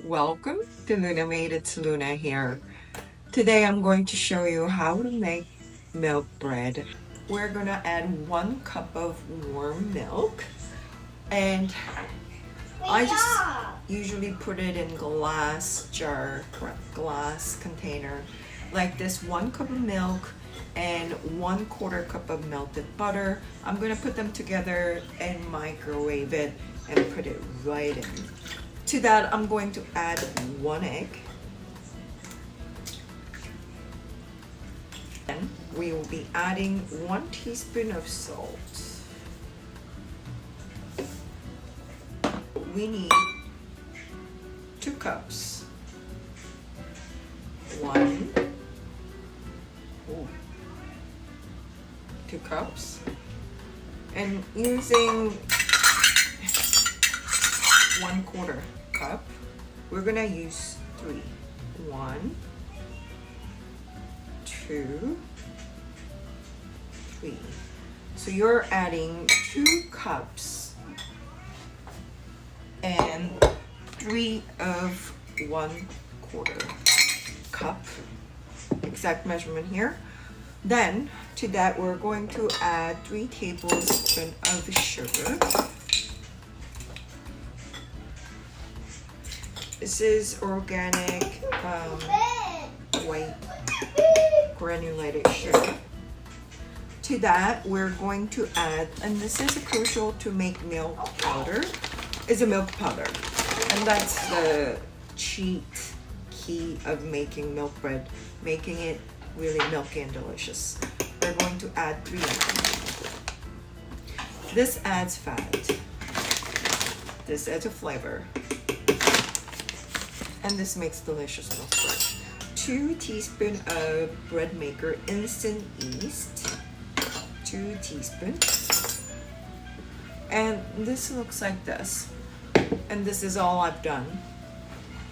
Welcome to Luna Made. It's Luna here. Today I'm going to show you how to make milk bread. We're gonna add 1 cup of warm milk, and I just usually put it in glass jar, glass container, like this. 1 cup of milk and 1/4 cup of melted butter. I'm gonna put them together and microwave it and put it right in. To that, I'm going to add 1 egg. Then we will be adding 1 teaspoon of salt. We need 2 cups. 2 cups. And using 1/4 cup, we're gonna use 3. 1, 2, 3. So you're adding 2 cups and 3 of 1/4 cup. Exact measurement here. Then to that, we're going to add 3 tablespoons of sugar. This is organic white granulated sugar. To that, we're going to add, and this is crucial to make milk powder, is a milk powder. And that's the cheat key of making milk bread, making it really milky and delicious. We're going to add 3 of them. This adds fat. This adds a flavor. And this makes delicious milk bread. 2 teaspoons of bread maker instant yeast. 2 teaspoons. And this looks like this. And this is all I've done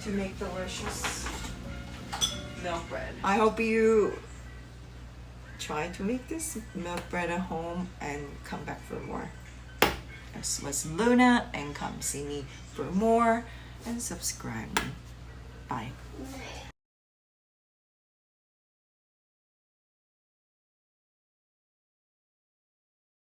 to make delicious milk bread. I hope you try to make this milk bread at home and come back for more. This was Luna, and come see me for more and subscribe me. Bye.